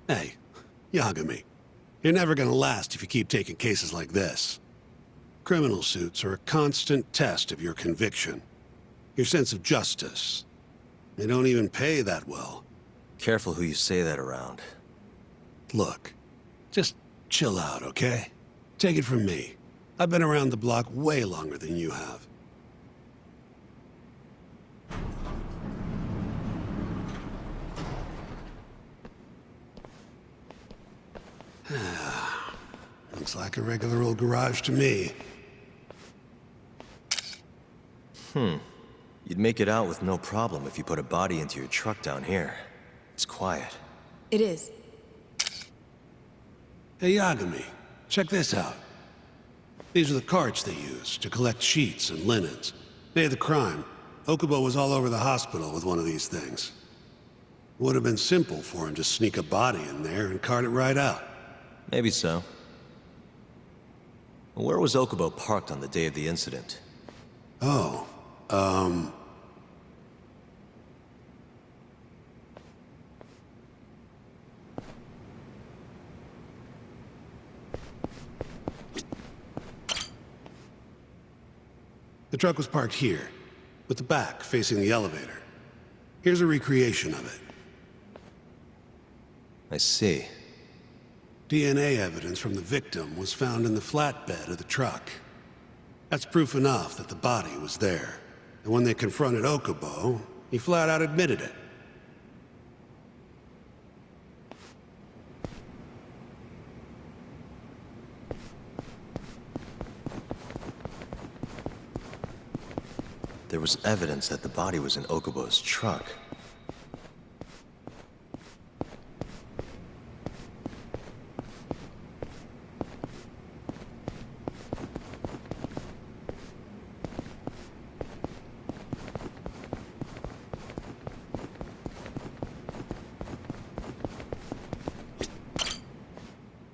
Hey, Yagami, you're never gonna last if you keep taking cases like this. Criminal suits are a constant test of your conviction, your sense of justice. They don't even pay that well. Careful who you say that around. Look, just chill out, okay? Take it from me. I've been around the block way longer than you have. Looks like a regular old garage to me. You'd make it out with no problem if you put a body into your truck down here. It's quiet. It is. Hey, Yagami, check this out. These are the carts they use to collect sheets and linens. Day of the crime, Okubo was all over the hospital with one of these things. Would have been simple for him to sneak a body in there and cart it right out. Maybe so. Where was Okubo parked on the day of the incident? Oh, the truck was parked here, with the back facing the elevator. Here's a recreation of it. I see. DNA evidence from the victim was found in the flatbed of the truck. That's proof enough that the body was there. And when they confronted Okubo, he flat out admitted it. There was evidence that the body was in Okubo's truck.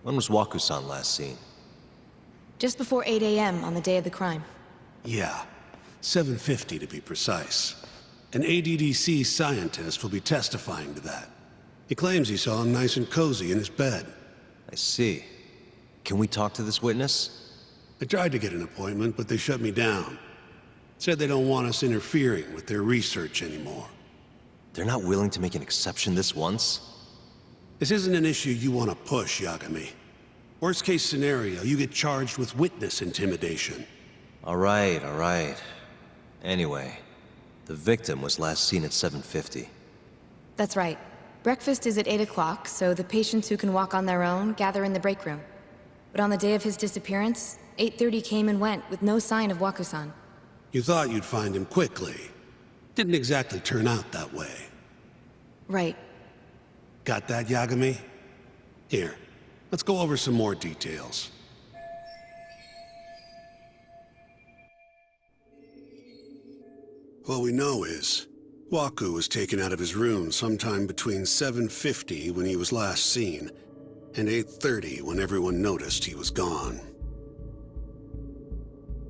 When was Waku-san last seen? Just before 8 a.m. on the day of the crime. Yeah, 7:50 to be precise. An ADDC scientist will be testifying to that. He claims he saw him nice and cozy in his bed. I see. Can we talk to this witness? I tried to get an appointment, but they shut me down. Said they don't want us interfering with their research anymore. They're not willing to make an exception this once? This isn't an issue you want to push, Yagami. Worst case scenario, you get charged with witness intimidation. All right. Anyway, the victim was last seen at 7:50. That's right. Breakfast is at 8 o'clock, so the patients who can walk on their own gather in the break room. But on the day of his disappearance, 8:30 came and went with no sign of Waku-san. You thought you'd find him quickly. Didn't exactly turn out that way. Right. Got that, Yagami? Here, let's go over some more details. What we know is, Waku was taken out of his room sometime between 7:50 when he was last seen, and 8:30 when everyone noticed he was gone.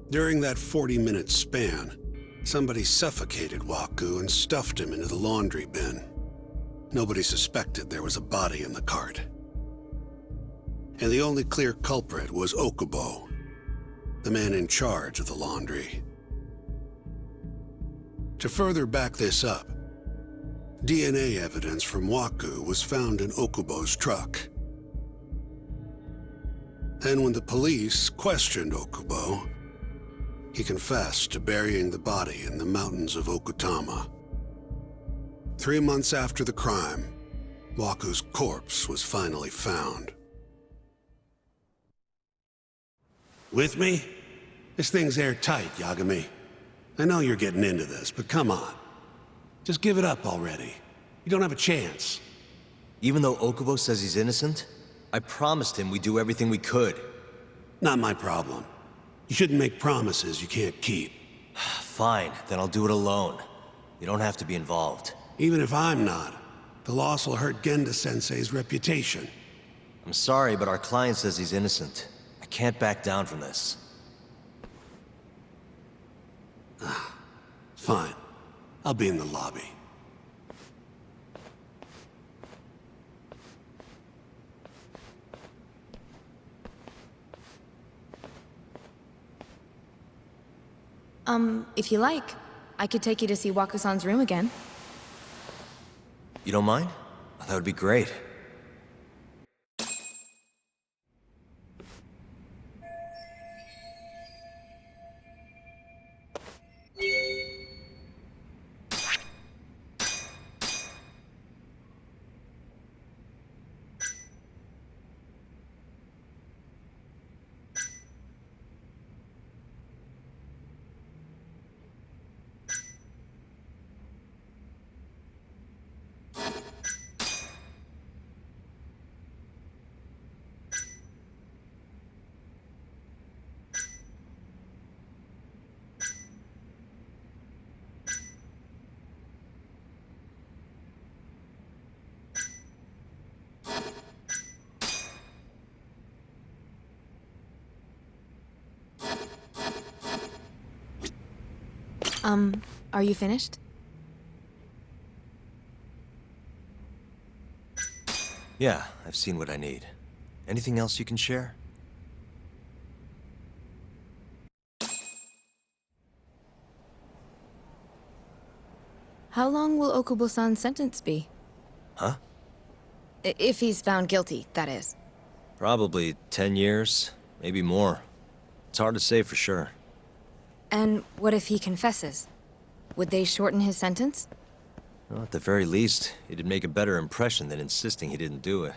During that 40-minute span, somebody suffocated Waku and stuffed him into the laundry bin. Nobody suspected there was a body in the cart. And the only clear culprit was Okubo, the man in charge of the laundry. To further back this up, DNA evidence from Waku was found in Okubo's truck. And when the police questioned Okubo, he confessed to burying the body in the mountains of Okutama. 3 months after the crime, Waku's corpse was finally found. With me? This thing's airtight, Yagami. I know you're getting into this, but come on. Just give it up already. You don't have a chance. Even though Okubo says he's innocent, I promised him we'd do everything we could. Not my problem. You shouldn't make promises you can't keep. Fine, then I'll do it alone. You don't have to be involved. Even if I'm not, the loss will hurt Genda-sensei's reputation. I'm sorry, but our client says he's innocent. I can't back down from this. Fine. I'll be in the lobby. If you like, I could take you to see Waku-san's room again. You don't mind? That would be great. Are you finished? Yeah, I've seen what I need. Anything else you can share? How long will Okubo-san's sentence be? Huh? If he's found guilty, that is. Probably 10 years, maybe more. It's hard to say for sure. And what if he confesses? Would they shorten his sentence? Well, at the very least, it'd make a better impression than insisting he didn't do it.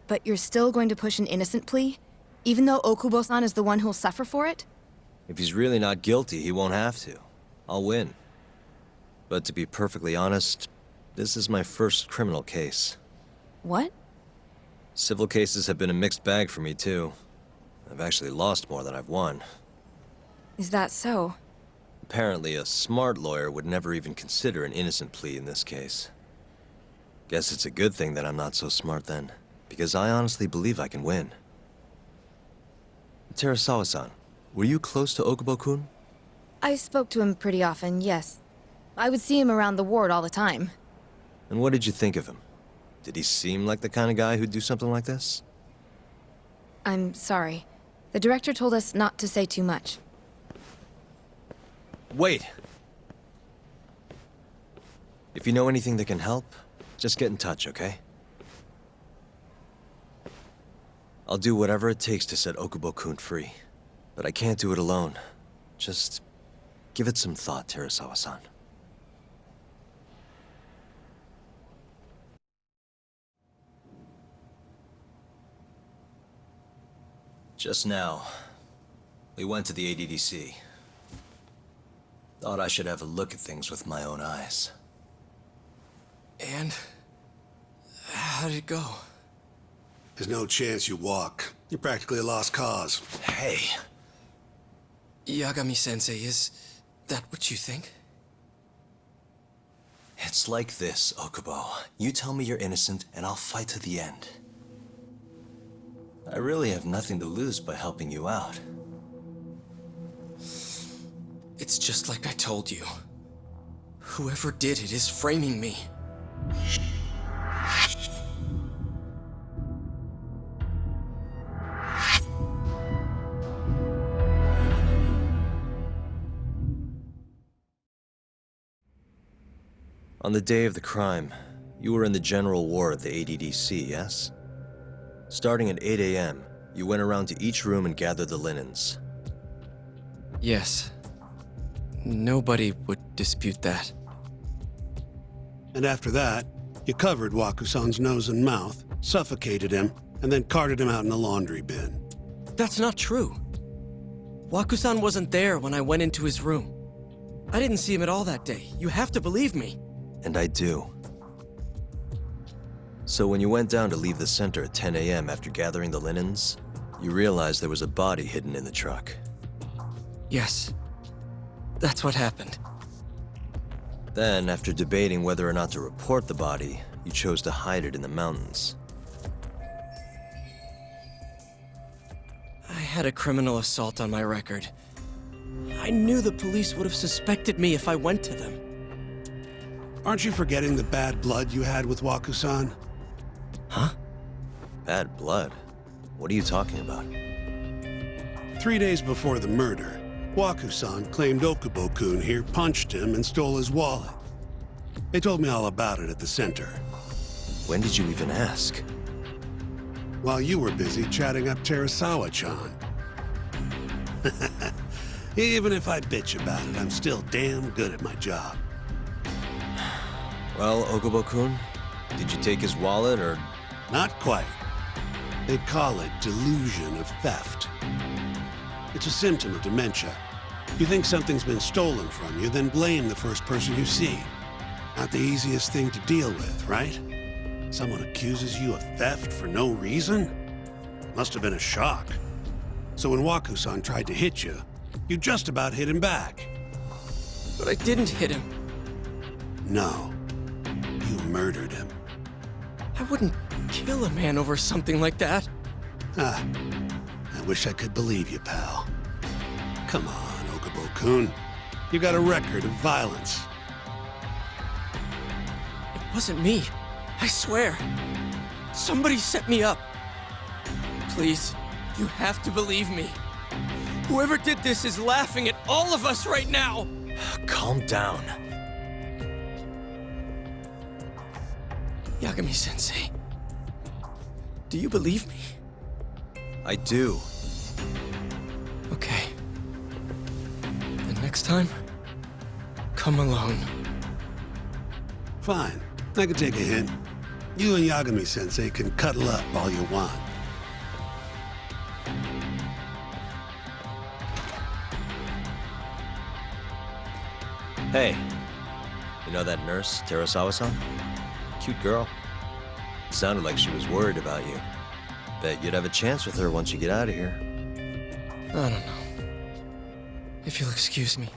But you're still going to push an innocent plea? Even though Okubo-san is the one who'll suffer for it? If he's really not guilty, he won't have to. I'll win. But to be perfectly honest, this is my first criminal case. What? Civil cases have been a mixed bag for me, too. I've actually lost more than I've won. Is that so? Apparently, a smart lawyer would never even consider an innocent plea in this case. Guess it's a good thing that I'm not so smart then, because I honestly believe I can win. Terasawa-san, were you close to Okubo-kun? I spoke to him pretty often, yes. I would see him around the ward all the time. And what did you think of him? Did he seem like the kind of guy who'd do something like this? I'm sorry. The director told us not to say too much. Wait! If you know anything that can help, just get in touch, okay? I'll do whatever it takes to set Okubo-kun free. But I can't do it alone. Just give it some thought, Terasawa-san. Just now, we went to the ADDC. Thought I should have a look at things with my own eyes. And? How did it go? There's no chance you walk. You're practically a lost cause. Hey! Yagami-sensei, is that what you think? It's like this, Okubo. You tell me you're innocent, and I'll fight to the end. I really have nothing to lose by helping you out. It's just like I told you. Whoever did it is framing me. On the day of the crime, you were in the general ward at the ADDC, yes? Starting at 8 a.m., you went around to each room and gathered the linens. Yes. Nobody would dispute that. And after that, you covered Waku-san's nose and mouth, suffocated him, and then carted him out in a laundry bin. That's not true. Waku-san wasn't there when I went into his room. I didn't see him at all that day. You have to believe me. And I do. So when you went down to leave the center at 10 a.m. after gathering the linens, you realized there was a body hidden in the truck. Yes. That's what happened. Then, after debating whether or not to report the body, you chose to hide it in the mountains. I had a criminal assault on my record. I knew the police would have suspected me if I went to them. Aren't you forgetting the bad blood you had with Waku-san? Huh? Bad blood? What are you talking about? 3 days before the murder, Waku-san claimed Okubo-kun here punched him and stole his wallet. They told me all about it at the center. When did you even ask? While you were busy chatting up Terasawa-chan. Even if I bitch about it, I'm still damn good at my job. Well, Okubo-kun, did you take his wallet or... Not quite. They'd call it delusion of theft. It's a symptom of dementia. You think something's been stolen from you, then blame the first person you see. Not the easiest thing to deal with, right? Someone accuses you of theft for no reason? Must have been a shock. So when Waku-san tried to hit you, you just about hit him back. But I didn't hit him. No. You murdered him. I wouldn't kill a man over something like that. Ah, I wish I could believe you, pal. Come on, Okubo-kun. You got a record of violence. It wasn't me. I swear. Somebody set me up. Please, you have to believe me. Whoever did this is laughing at all of us right now. Calm down. Yagami-sensei, do you believe me? I do. Okay. Then next time, come alone. Fine. I can take a hint. You and Yagami-sensei can cuddle up all you want. Hey, you know that nurse, Terasawa-san? Cute girl. Sounded like she was worried about you. Bet you'd have a chance with her once you get out of here. I don't know. If you'll excuse me.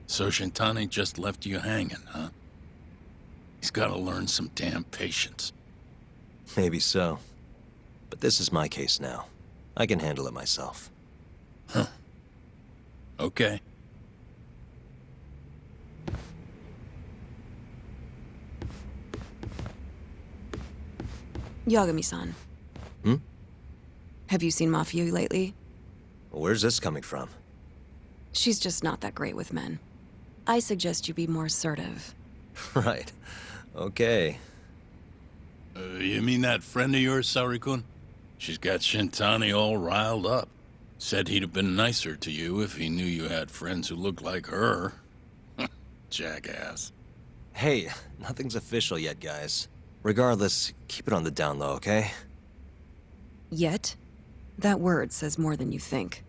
So Shintani just left you hanging, huh? He's gotta learn some damn patience. Maybe so. But this is my case now. I can handle it myself. Huh. Okay. Yagami-san. Hmm? Have you seen Mafia lately? Where's this coming from? She's just not that great with men. I suggest you be more assertive. Right. Okay. You mean that friend of yours, Saori-kun? She's got Shintani all riled up. Said he'd have been nicer to you if he knew you had friends who looked like her. Jackass. Hey, nothing's official yet, guys. Regardless, keep it on the down low, okay? Yet? That word says more than you think.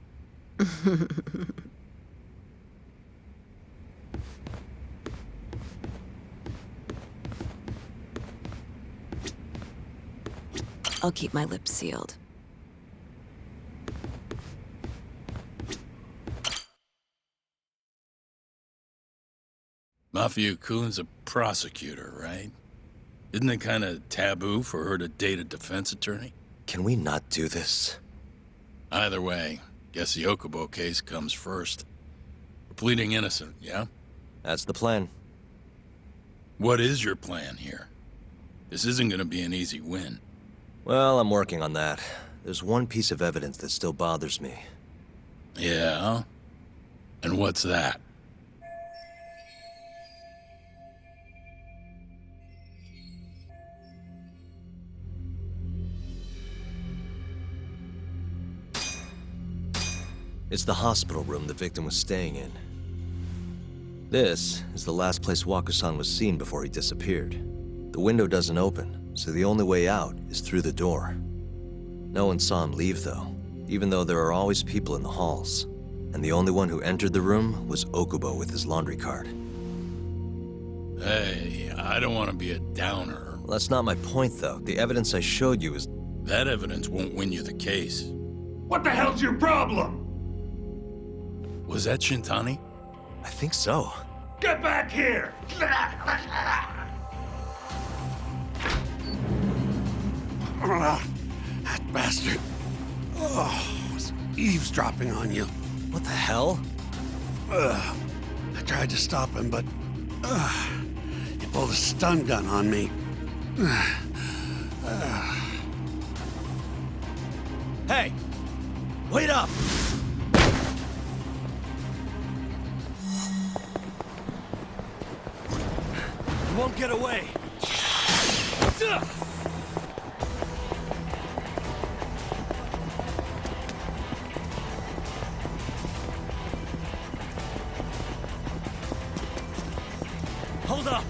I'll keep my lips sealed. Mafia-kun's a prosecutor, right? Isn't it kind of taboo for her to date a defense attorney? Can we not do this? Either way, guess the Okubo case comes first. We're pleading innocent, yeah? That's the plan. What is your plan here? This isn't gonna be an easy win. Well, I'm working on that. There's one piece of evidence that still bothers me. Yeah? And what's that? It's the hospital room the victim was staying in. This is the last place Waku-san was seen before he disappeared. The window doesn't open, so the only way out is through the door. No one saw him leave, though, even though there are always people in the halls. And the only one who entered the room was Okubo with his laundry cart. Hey, I don't want to be a downer. Well, that's not my point, though. The evidence I showed you is... That evidence won't win you the case. What the hell's your problem? Was that Shintani? I think so. Get back here! That bastard. Oh, was eavesdropping on you. What the hell? I tried to stop him, but he pulled a stun gun on me. Hey! Wait up! You won't get away! Hold up!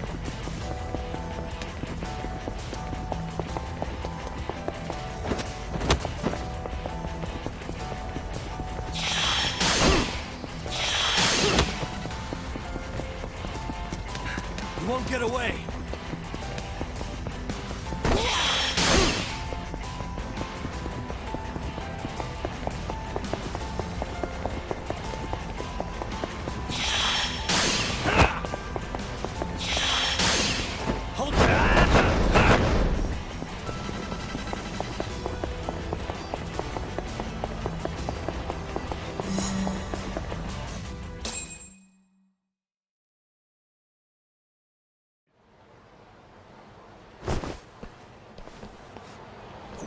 You won't get away!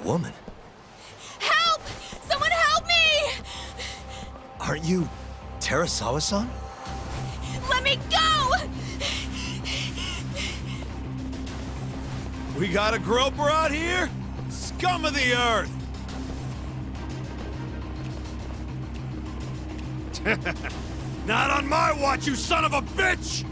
Woman? Help! Someone help me! Aren't you Terasawa-san? Let me go! We got a groper out here? Scum of the earth! Not on my watch, you son of a bitch!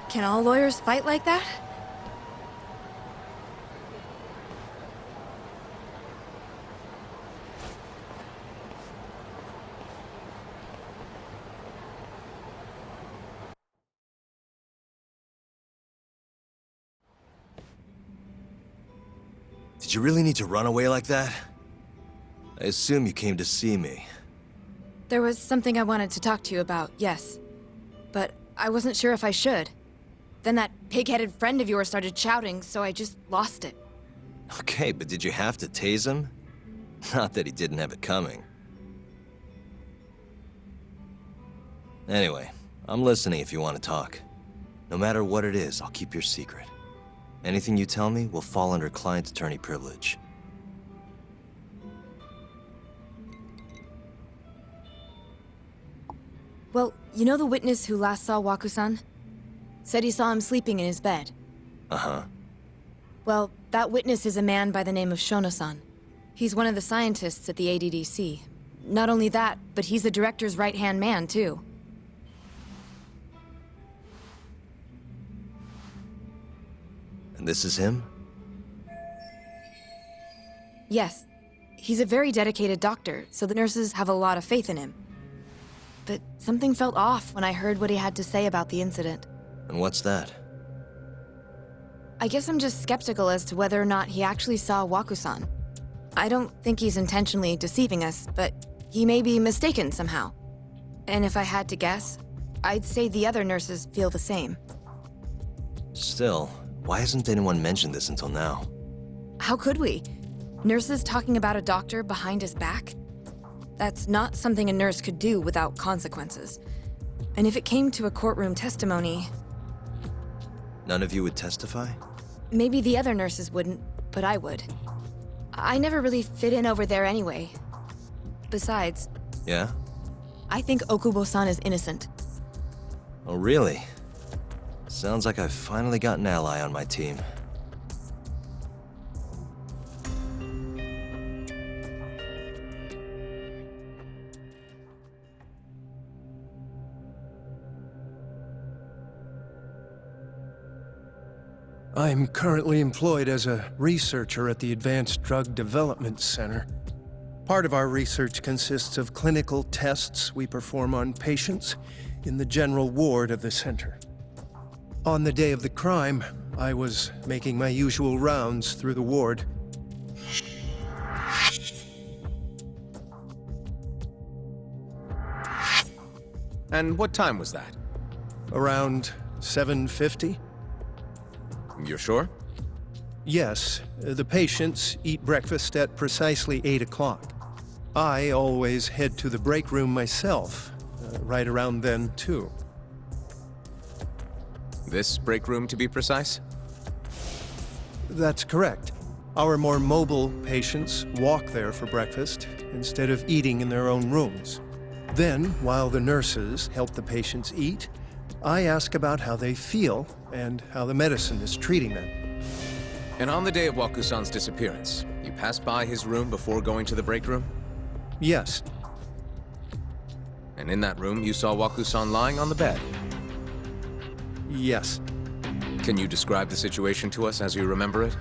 Can all lawyers fight like that? Did you really need to run away like that? I assume you came to see me. There was something I wanted to talk to you about, yes. But I wasn't sure if I should. Then that pig-headed friend of yours started shouting, so I just lost it. Okay, but did you have to tase him? Not that he didn't have it coming. Anyway, I'm listening if you want to talk. No matter what it is, I'll keep your secret. Anything you tell me will fall under client attorney privilege. Well, you know the witness who last saw Waku-san? Said he saw him sleeping in his bed. Uh-huh. Well, that witness is a man by the name of Shono-san. He's one of the scientists at the ADDC. Not only that, but he's the director's right-hand man, too. And this is him? Yes. He's a very dedicated doctor, so the nurses have a lot of faith in him. But something felt off when I heard what he had to say about the incident. And what's that? I guess I'm just skeptical as to whether or not he actually saw Waku-san. I don't think he's intentionally deceiving us, but he may be mistaken somehow. And if I had to guess, I'd say the other nurses feel the same. Still, why hasn't anyone mentioned this until now? How could we? Nurses talking about a doctor behind his back? That's not something a nurse could do without consequences. And if it came to a courtroom testimony... None of you would testify? Maybe the other nurses wouldn't, but I would. I never really fit in over there anyway. Besides... Yeah? I think Okubo-san is innocent. Oh, really? Sounds like I've finally got an ally on my team. I'm currently employed as a researcher at the Advanced Drug Development Center. Part of our research consists of clinical tests we perform on patients in the general ward of the center. On the day of the crime, I was making my usual rounds through the ward. And what time was that? Around 7:50? You're sure? Yes, the patients eat breakfast at precisely 8 o'clock. I always head to the break room myself, right around then, too. This break room, to be precise? That's correct. Our more mobile patients walk there for breakfast instead of eating in their own rooms. Then, while the nurses help the patients eat, I ask about how they feel and how the medicine is treating them. And on the day of Waku-san's disappearance, you passed by his room before going to the break room? Yes. And in that room, you saw Waku-san lying on the bed? Yes. Can you describe the situation to us as you remember it?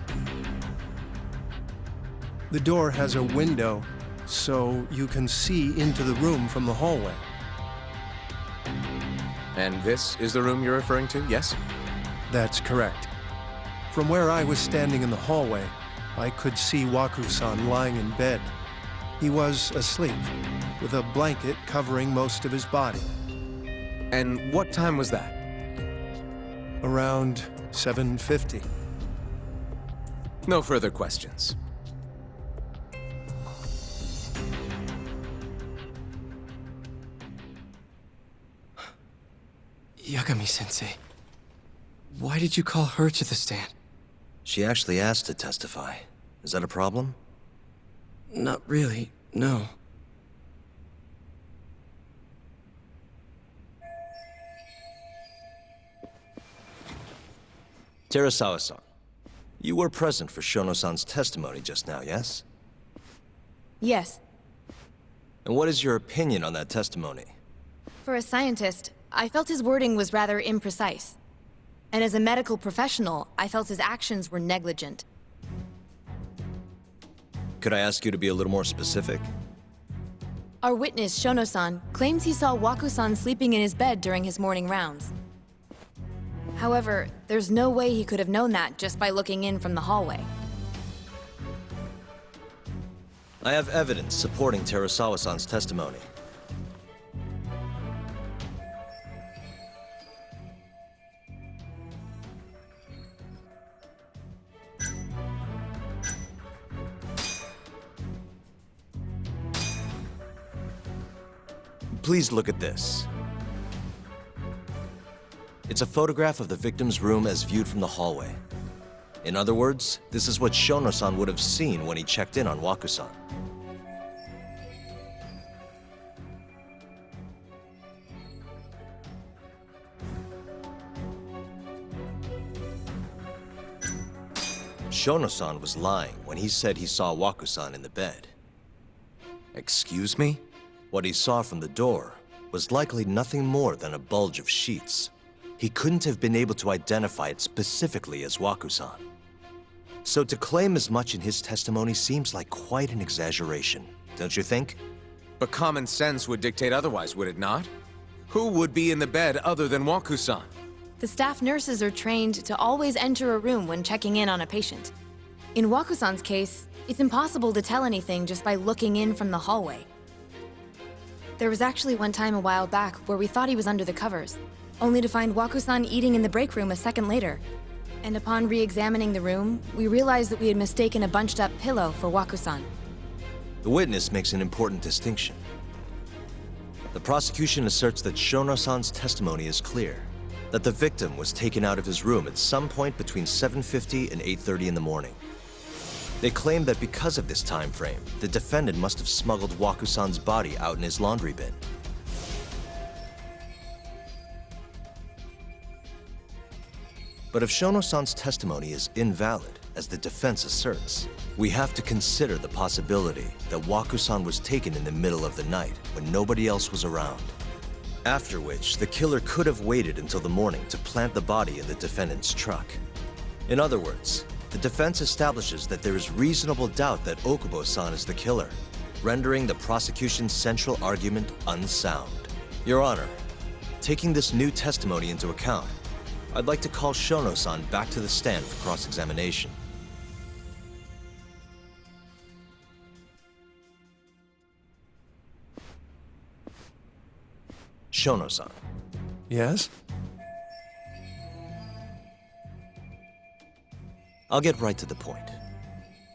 The door has a window, so you can see into the room from the hallway. And this is the room you're referring to, yes? That's correct. From where I was standing in the hallway, I could see Waku-san lying in bed. He was asleep, with a blanket covering most of his body. And what time was that? Around 7:50. No further questions. Yagami-sensei, why did you call her to the stand? She actually asked to testify. Is that a problem? Not really, no. Terasawa-san, you were present for Shono-san's testimony just now, yes? Yes. And what is your opinion on that testimony? For a scientist, I felt his wording was rather imprecise. And as a medical professional, I felt his actions were negligent. Could I ask you to be a little more specific? Our witness, Shono-san, claims he saw Waku-san sleeping in his bed during his morning rounds. However, there's no way he could have known that just by looking in from the hallway. I have evidence supporting Terasawa-san's testimony. Please look at this. It's a photograph of the victim's room as viewed from the hallway. In other words, this is what Shono-san would have seen when he checked in on Waku-san. Shono-san was lying when he said he saw Waku-san in the bed. Excuse me? What he saw from the door was likely nothing more than a bulge of sheets. He couldn't have been able to identify it specifically as Waku-san. So to claim as much in his testimony seems like quite an exaggeration, don't you think? But common sense would dictate otherwise, would it not? Who would be in the bed other than Waku-san? The staff nurses are trained to always enter a room when checking in on a patient. In Waku-san's case, It's impossible to tell anything just by looking in from the hallway. There was actually one time a while back where we thought he was under the covers, only to find Waku-san eating in the break room a second later. And upon re-examining the room, we realized that we had mistaken a bunched-up pillow for Waku-san. The witness makes an important distinction. The prosecution asserts that Shono-san's testimony is clear, that the victim was taken out of his room at some point between 7:50 and 8:30 in the morning. They claim that because of this time frame, the defendant must have smuggled Waku-san's body out in his laundry bin. But if Shono-san's testimony is invalid, as the defense asserts, we have to consider the possibility that Waku-san was taken in the middle of the night when nobody else was around. After which, the killer could have waited until the morning to plant the body in the defendant's truck. In other words, the defense establishes that there is reasonable doubt that Okubo-san is the killer, rendering the prosecution's central argument unsound. Your Honor, taking this new testimony into account, I'd like to call Shono-san back to the stand for cross-examination. Shono-san. Yes? I'll get right to the point.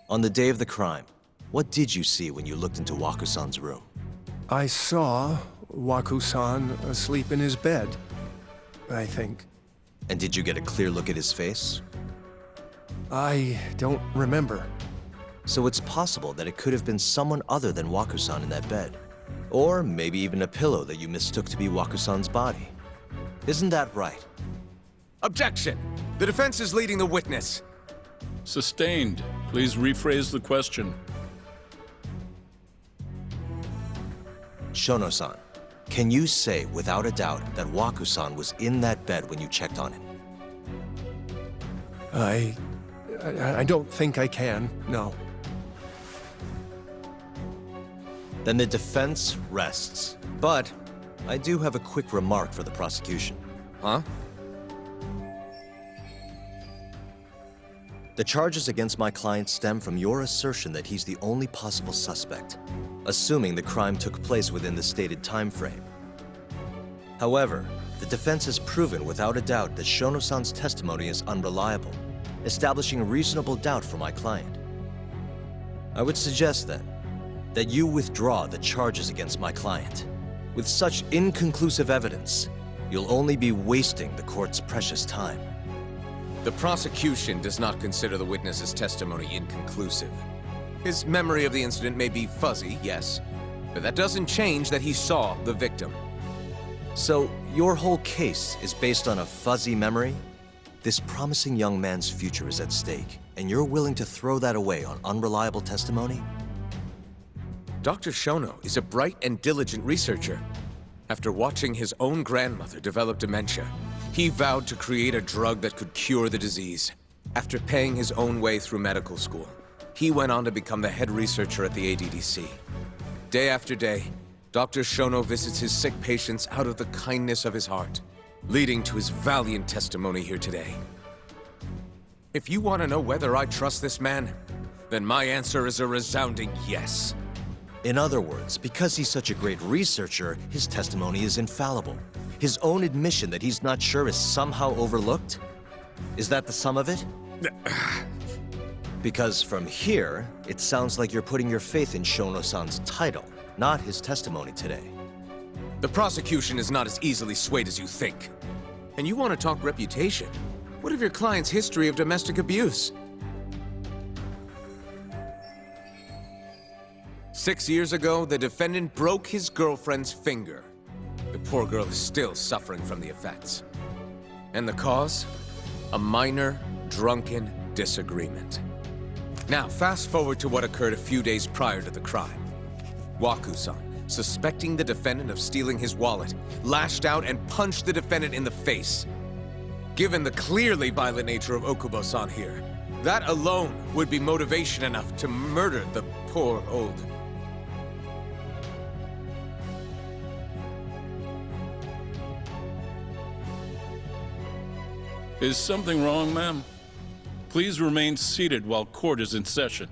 On the day of the crime, what did you see when you looked into Waku-san's room? I saw Waku-san asleep in his bed, I think. And did you get a clear look at his face? I don't remember. So it's possible that it could have been someone other than Waku-san in that bed. Or maybe even a pillow that you mistook to be Waku-san's body. Isn't that right? Objection! The defense is leading the witness. Sustained. Please rephrase the question. Shono-san, can you say without a doubt that Waku-san was in that bed when you checked on him? I don't think I can, no. Then the defense rests. But I do have a quick remark for the prosecution. Huh? The charges against my client stem from your assertion that he's the only possible suspect, assuming the crime took place within the stated time frame. However, the defense has proven without a doubt that Shono-san's testimony is unreliable, establishing a reasonable doubt for my client. I would suggest then that you withdraw the charges against my client. With such inconclusive evidence, you'll only be wasting the court's precious time. The prosecution does not consider the witness's testimony inconclusive. His memory of the incident may be fuzzy, yes, but that doesn't change that he saw the victim. So, your whole case is based on a fuzzy memory? This promising young man's future is at stake, and you're willing to throw that away on unreliable testimony? Dr. Shono is a bright and diligent researcher. After watching his own grandmother develop dementia, he vowed to create a drug that could cure the disease. After paying his own way through medical school, he went on to become the head researcher at the ADDC. Day after day, Dr. Shono visits his sick patients out of the kindness of his heart, leading to his valiant testimony here today. If you want to know whether I trust this man, then my answer is a resounding yes. In other words, because he's such a great researcher, his testimony is infallible. His own admission that he's not sure is somehow overlooked? Is that the sum of it? Because from here, it sounds like you're putting your faith in Shono-san's title, not his testimony today. The prosecution is not as easily swayed as you think. And you want to talk reputation? What of your client's history of domestic abuse? 6 years ago, the defendant broke his girlfriend's finger. The poor girl is still suffering from the effects. And the cause? A minor, drunken disagreement. Now, fast forward to what occurred a few days prior to the crime. Waku-san, suspecting the defendant of stealing his wallet, lashed out and punched the defendant in the face. Given the clearly violent nature of Okubo-san here, that alone would be motivation enough to murder the poor old... Is something wrong, ma'am? Please remain seated while court is in session.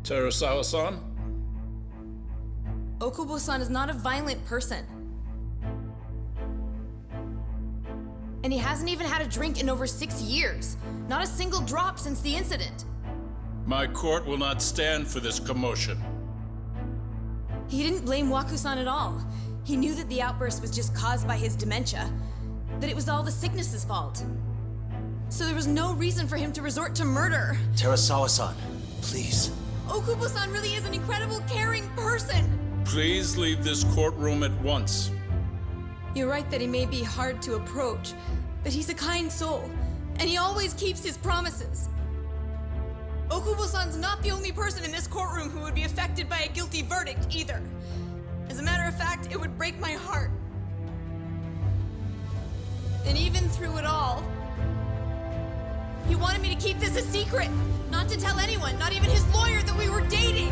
Terasawa-san? Okubo-san is not a violent person. And he hasn't even had a drink in over 6 years. Not a single drop since the incident. My court will not stand for this commotion. He didn't blame Waku-san at all. He knew that the outburst was just caused by his dementia, that it was all the sickness's fault. So there was no reason for him to resort to murder. Terasawa-san, please. Okubo-san really is an incredible, caring person. Please leave this courtroom at once. You're right that he may be hard to approach, but he's a kind soul, and he always keeps his promises. Okubo-san's not the only person in this courtroom who would be affected by a guilty verdict, either. As a matter of fact, it would break my heart. And even through it all, he wanted me to keep this a secret, not to tell anyone, not even his lawyer, that we were dating.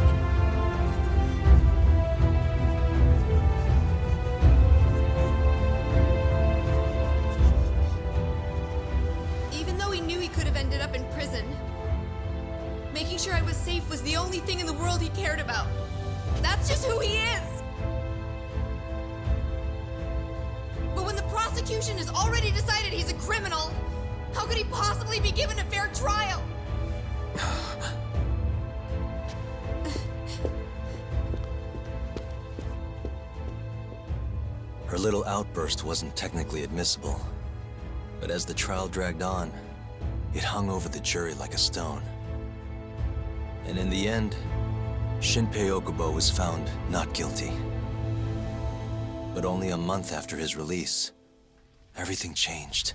Even though he knew he could have ended up in prison, making sure I was safe was the only thing in the world he cared about. That's just who he is. But when the prosecution has already decided he's a criminal, how could he possibly be given a fair trial? Her little outburst wasn't technically admissible, but as the trial dragged on, it hung over the jury like a stone. And in the end, Shinpei Okubo was found not guilty. But only a month after his release, everything changed.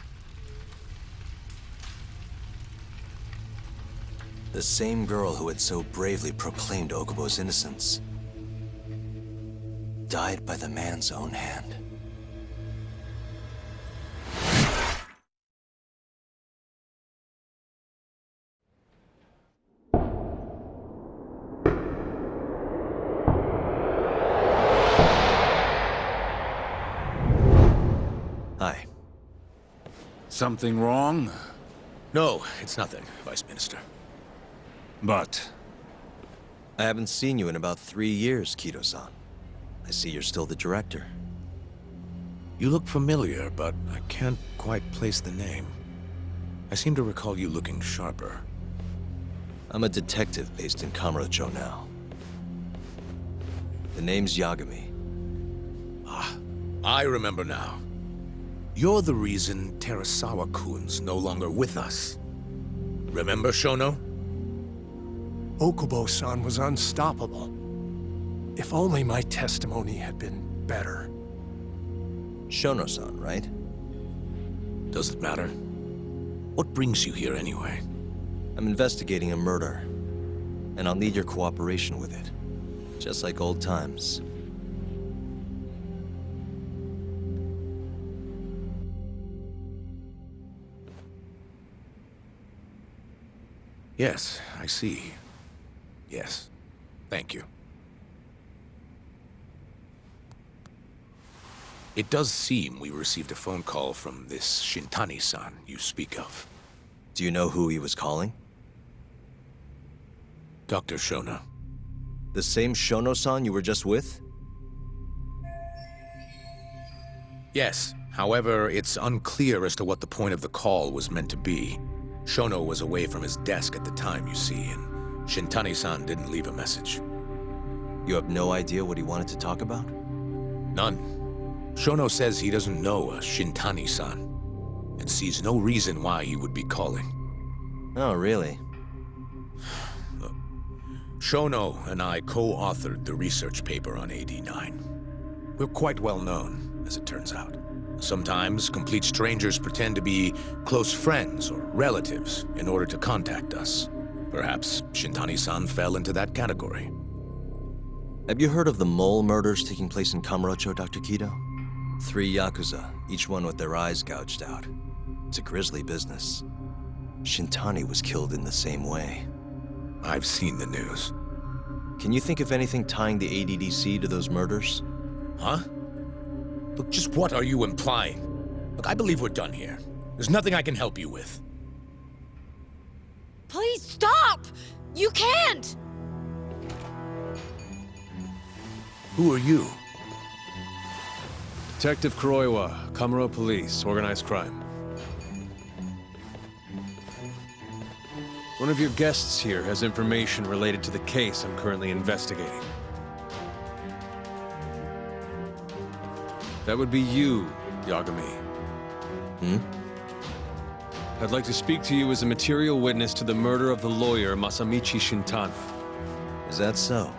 The same girl who had so bravely proclaimed Okubo's innocence died by the man's own hand. Hi. Something wrong? No, it's nothing, Vice Minister. But... I haven't seen you in about 3 years, Kido-san. I see you're still the director. You look familiar, but I can't quite place the name. I seem to recall you looking sharper. I'm a detective based in Kamurocho now. The name's Yagami. Ah, I remember now. You're the reason Terasawa-kun's no longer with us. Remember, Shono? Okubo-san was unstoppable. If only my testimony had been better. Shono-san, right? Does it matter? What brings you here anyway? I'm investigating a murder, and I'll need your cooperation with it. Just like old times. Yes, I see. Yes. Thank you. It does seem we received a phone call from this Shintani-san you speak of. Do you know who he was calling? Dr. Shono. The same Shono-san you were just with? Yes. However, it's unclear as to what the point of the call was meant to be. Shono was away from his desk at the time, you see, and Shintani-san didn't leave a message. You have no idea what he wanted to talk about? None. Shono says he doesn't know a Shintani-san, and sees no reason why he would be calling. Oh, really? Look, Shono and I co-authored the research paper on AD9. We're quite well known, as it turns out. Sometimes, complete strangers pretend to be close friends or relatives in order to contact us. Perhaps Shintani-san fell into that category. Have you heard of the mole murders taking place in Kamurocho, Dr. Kido? 3 Yakuza, each one with their eyes gouged out. It's a grisly business. Shintani was killed in the same way. I've seen the news. Can you think of anything tying the ADDC to those murders? Huh? Look, just what are you implying? Look, I believe we're done here. There's nothing I can help you with. Please stop! You can't! Who are you? Detective Kuroiwa, Kamurocho Police, organized crime. One of your guests here has information related to the case I'm currently investigating. That would be you, Yagami. Hmm? I'd like to speak to you as a material witness to the murder of the lawyer Masamichi Shintani. Is that so?